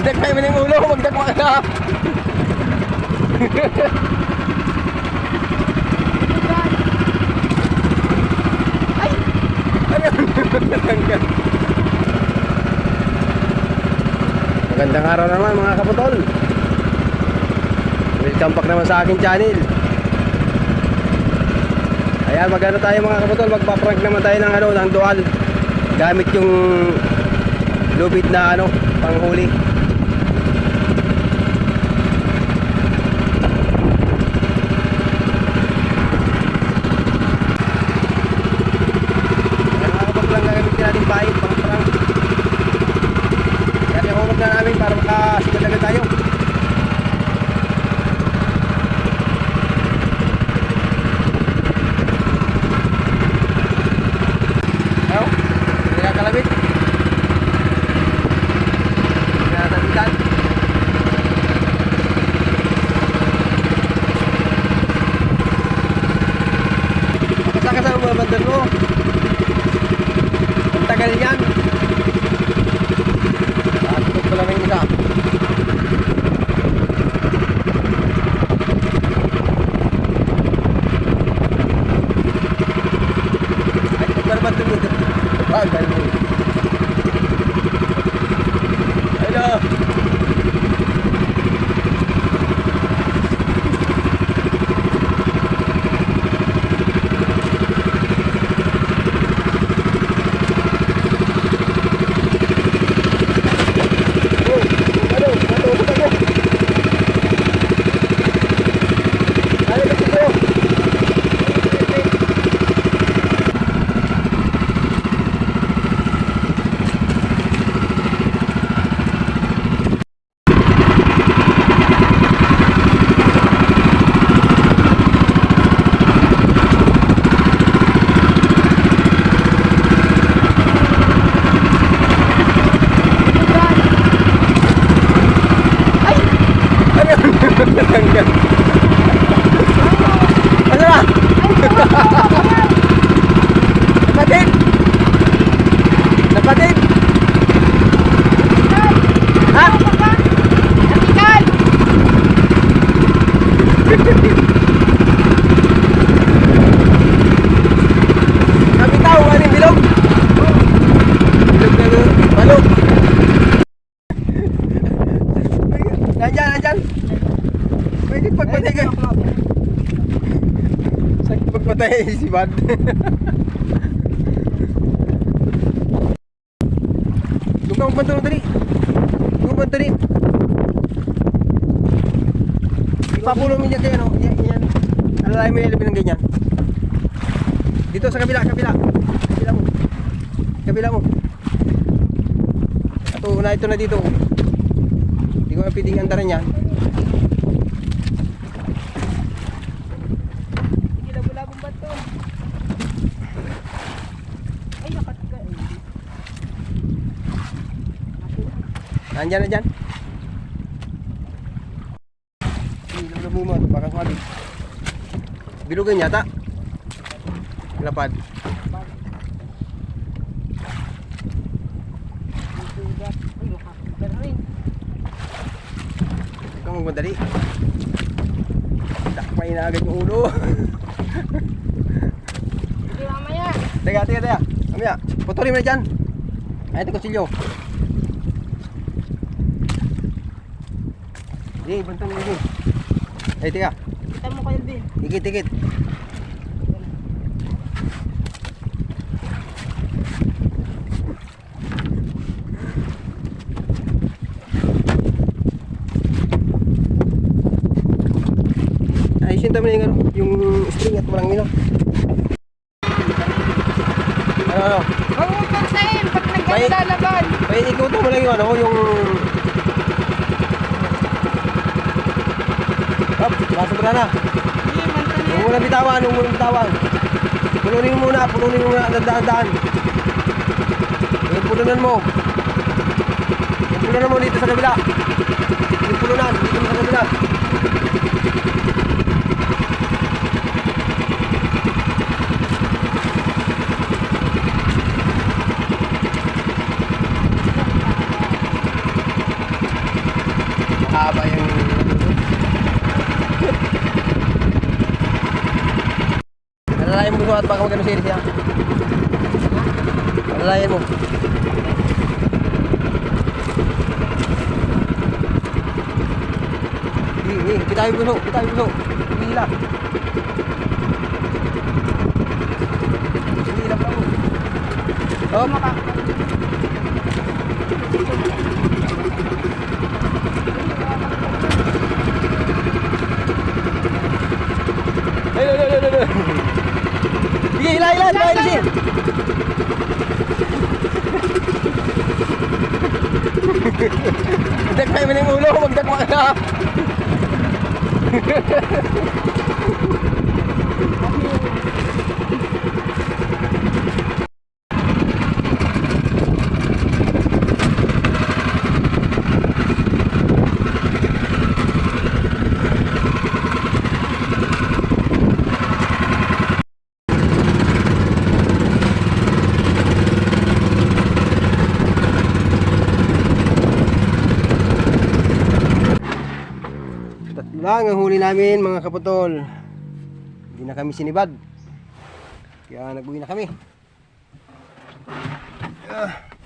Magdakmay mo ng ulo, magdakma ka na. Ay! Magandang araw naman mga kaputol. Welcome back naman sa aking channel. Ayan, magano tayo mga kaputol, magpa-prank naman tayo ng dual gamit yung lubid na panghuli. Ayan mga kaputol, lang gagamitin natin bait pang prank. Ayan, ihulog na namin para makasigad agad tayo. Kalabit. Tinatabitan. Basta ka sa mga bandan mo. Ang tagal yan. Tutok pa lang yung isa. Ay, tutok pa naman dun. Bagal mo. Hello. Ano na? Napatid! Napatid! Ha? Napikal! Napitaw, ano yung bilog? Bilog na balog. Nandyan. Pwede pagpatay ka. Sakit pagpatay si Bad. Doon ka magbanto dali. Magbanto rin. Ipapulo mo niya kayo, yan. Alalay mo nilabin ng ganyan. Dito sa kabila. Kabila mo. Ito na dito. Hindi ko mapiting andaran yan. Labo-labong bato. Ay, nakatiga. Nandyan. Lalo mo, baka kumabit. Bilugan yata. Lapad. Ikaw magmadali. Takpay na agad yung ulo. Sige, mamaya. Teka. Mamaya, putulin mo na dyan. Ay, ito kusilyo. Hindi, bantang mo dyan. Ay, teka. Kita mo kayo, Bin. Tikit. Ayusin tayo na yung string at walang mino. Ano? Huwag mo pantayin pag naglalalaban. Ikuto mo lang yung Hop, nasa na. Sige, mantayin. Huwag mo lang bitawan. Pulunin mo muna, daan. Yung pulunan mo dito sa kabila. Yung pulunan, dito sa kabila. mo at baka magano siya siya. Alalayan mo. Kita yung puso, kita yung puso. Hila. Hila pa mo. Oh, maka. Sige, hila, siya. Magdakmay mo ng ulo, magdakma ka. Tatlo lang ang huli namin mga kaputol. Hindi na kami sinibad. Kaya nag-uwi na kami.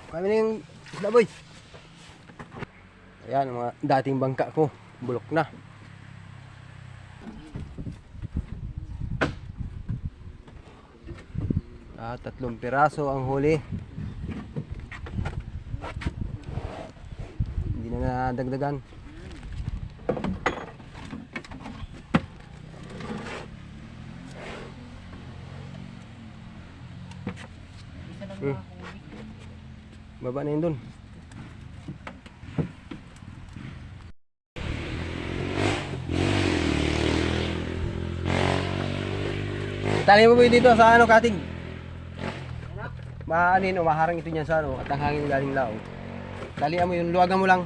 Kami na yung isla boy. Ayan mga dating bangka ko. Bulok na. Tatlong piraso ang huli. Hindi na nadagdagan. Baba na yun dun. Tali mo ba dito sa ano kating? Maanin o maharang ito niyan sa ano at ang hangin galing lao. Talian mo yun, luwagan mo lang.